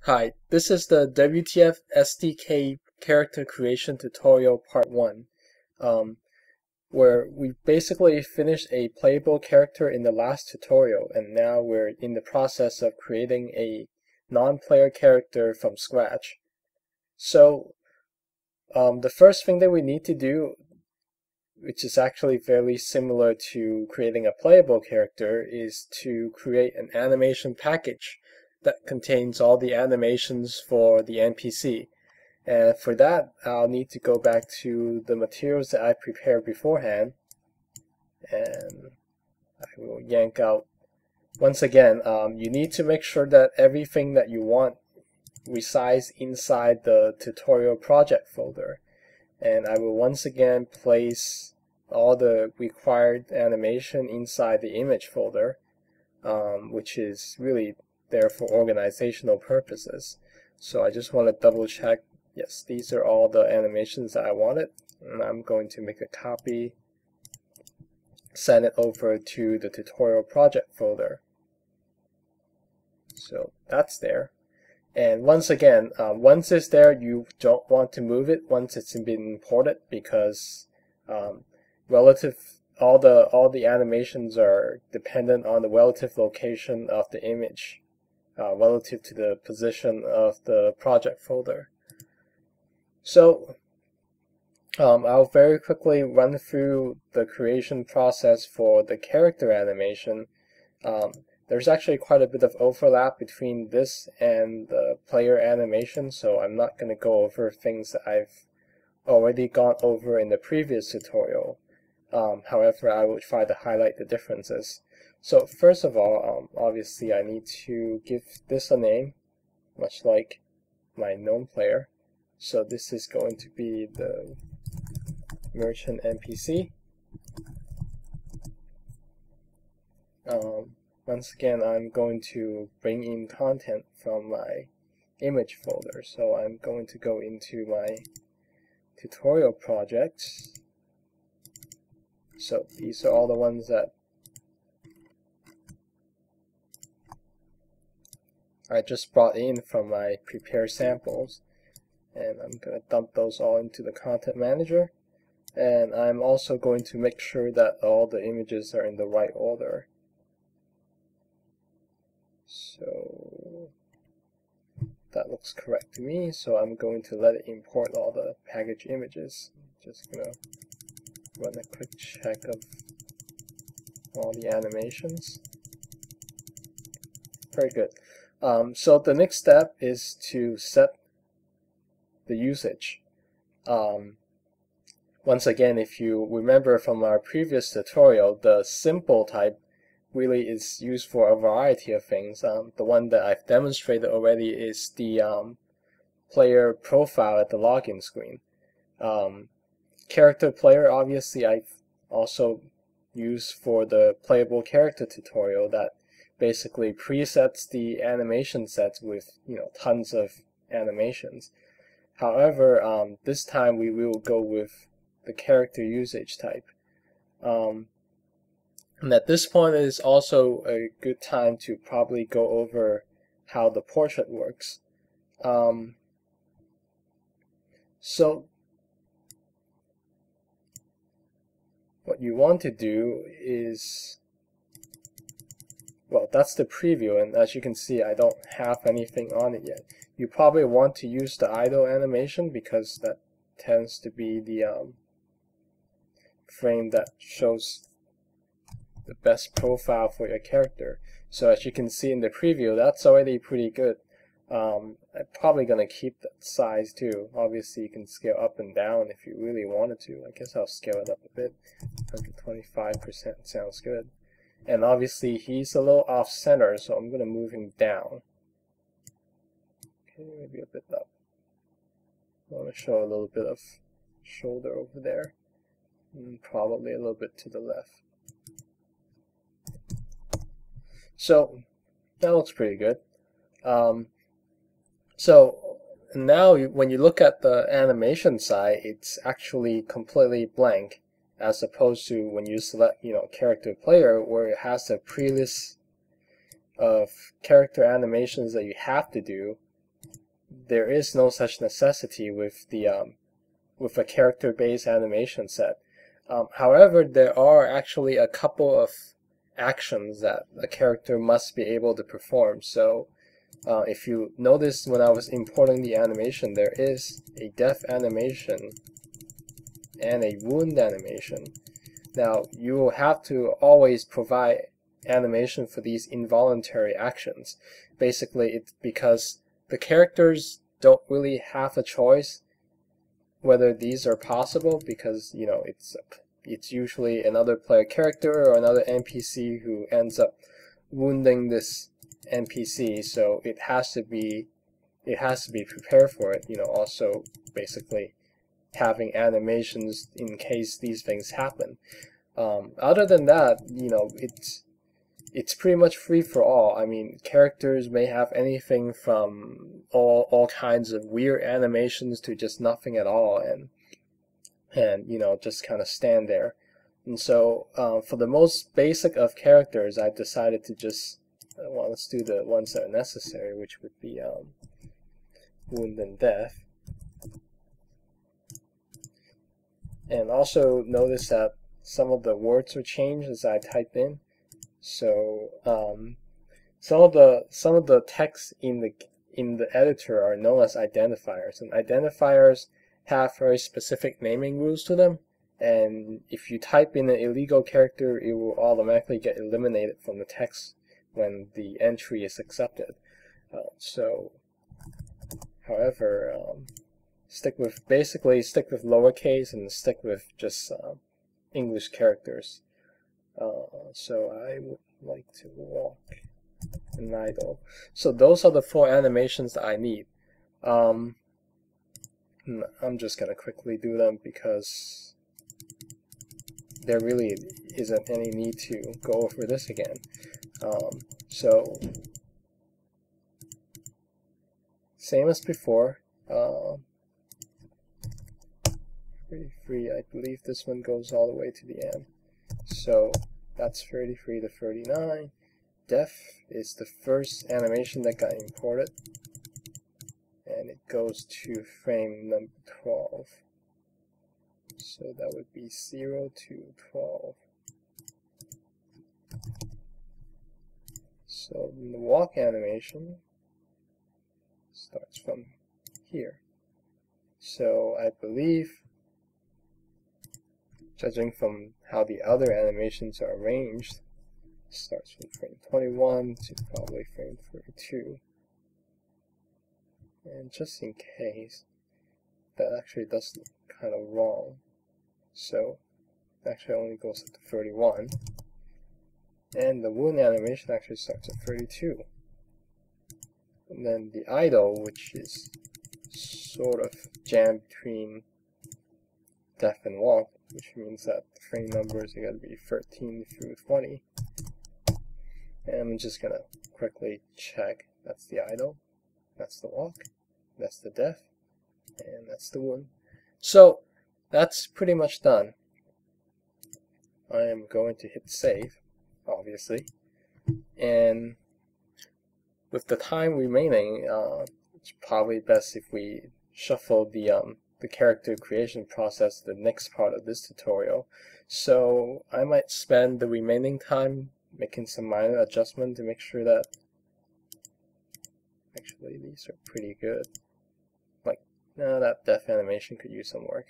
Hi, this is the WTF SDK character creation tutorial part 1, where we basically finished a playable character in the last tutorial, and now we're in the process of creating a non-player character from scratch. So the first thing that we need to do, which is actually very similar to creating a playable character, is to create an animation package that contains all the animations for the NPC. And for that, I'll need to go back to the materials that I prepared beforehand, and I will yank out. Once again, you need to make sure that everything that you want resides inside the tutorial project folder. And I will once again place all the required animation inside the image folder, which is really there for organizational purposes. So I just want to double check. Yes, these are all the animations that I wanted, and I'm going to make a copy, send it over to the tutorial project folder. So that's there. And once again, once it's there, you don't want to move it once it's been imported, because all the animations are dependent on the relative location of the image relative to the position of the project folder. So I'll very quickly run through the creation process for the character animation. There's actually quite a bit of overlap between this and the player animation, so I'm not going to go over things that I've already gone over in the previous tutorial. However, I will try to highlight the differences. So first of all, obviously I need to give this a name, much like my known player. So this is going to be the merchant NPC. Once again, I'm going to bring in content from my image folder. So I'm going to go into my tutorial projects. So these are all the ones that I just brought in from my prepared samples. And I'm going to dump those all into the content manager. And I'm also going to make sure that all the images are in the right order. So that looks correct to me, so I'm going to let it import all the package images. Just going to run a quick check of all the animations. Very good. So the next step is to set the usage. Once again, if you remember from our previous tutorial, the simple type really is used for a variety of things. The one that I've demonstrated already is the player profile at the login screen. Character player, obviously, I've also used for the playable character tutorial that basically presets the animation sets with tons of animations. However, this time we will go with the character usage type. And at this point, it is also a good time to probably go over how the portrait works. So what you want to do is, well, that's the preview, and as you can see, I don't have anything on it yet. You probably want to use the idle animation because that tends to be the frame that shows the best profile for your character. So as you can see in the preview, that's already pretty good. I'm probably going to keep that size too. Obviously you can scale up and down if you really wanted to. I guess I'll scale it up a bit. 125% sounds good. And obviously he's a little off center, so I'm going to move him down. Okay, maybe a bit up. I want to show a little bit of shoulder over there. And probably a little bit to the left. So that looks pretty good. So now when you look at the animation side, it's actually completely blank, as opposed to when you select character player, where it has a pre-list of character animations that you have to do, there is no such necessity with the with a character-based animation set. However, there are actually a couple of actions that a character must be able to perform. So if you notice when I was importing the animation, there is a death animation and a wound animation. Now, you will have to always provide animation for these involuntary actions. Basically, it's because the characters don't really have a choice whether these are possible, because it's usually another player character or another NPC who ends up wounding this NPC, so it has to be prepared for it. Also basically having animations in case these things happen. Other than that, it's pretty much free for all. I mean, characters may have anything from all kinds of weird animations to just nothing at all, and just kind of stand there. And so for the most basic of characters, I've decided to just let's do the ones that are necessary, which would be wound and death. And also notice that some of the words are changed as I type in. So some of the text in the editor are known as identifiers, and identifiers have very specific naming rules to them. And if you type in an illegal character, it will automatically get eliminated from the text when the entry is accepted. However, basically stick with lowercase and stick with just English characters. So I would like to walk and idle. So those are the 4 animations that I need. I'm just gonna quickly do them because there really isn't any need to go over this again. So same as before. 33, I believe this one goes all the way to the end. So that's 33 to 39. Def is the first animation that got imported, and it goes to frame number 12. So that would be 0 to 12. So the walk animation starts from here. So I believe, judging from how the other animations are arranged, starts from frame 21 to probably frame 32. And just in case, that actually does look kind of wrong. So actually only goes up to 31. And the wound animation actually starts at 32. And then the idle, which is sort of jammed between death and walk, which means that the frame numbers are going to be 13 through 20. And I'm just going to quickly check. That's the idle, that's the walk, that's the death, and that's the wound. So that's pretty much done. I am going to hit save, obviously, and with the time remaining, it's probably best if we shuffle the character creation process to the next part of this tutorial. So I might spend the remaining time making some minor adjustment to make sure that actually these are pretty good. Like, no, that death animation could use some work.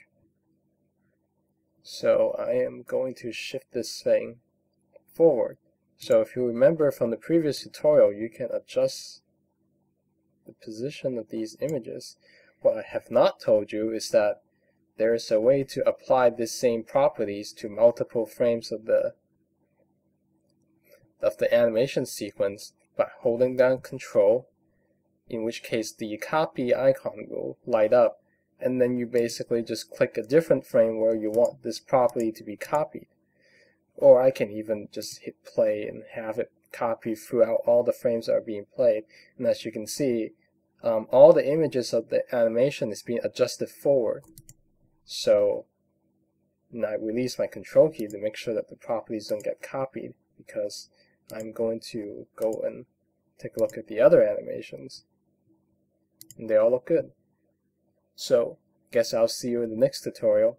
So I am going to shift this thing forward. So if you remember from the previous tutorial, you can adjust the position of these images. What I have not told you is that there is a way to apply this same properties to multiple frames of the animation sequence by holding down Control, in which case the copy icon will light up, and then you basically just click a different frame where you want this property to be copied. Or I can even just hit play and have it copy throughout all the frames that are being played. And as you can see, all the images of the animation is being adjusted forward. So now I release my control key to make sure that the properties don't get copied, because I'm going to go and take a look at the other animations. and they all look good. So, guess I'll see you in the next tutorial.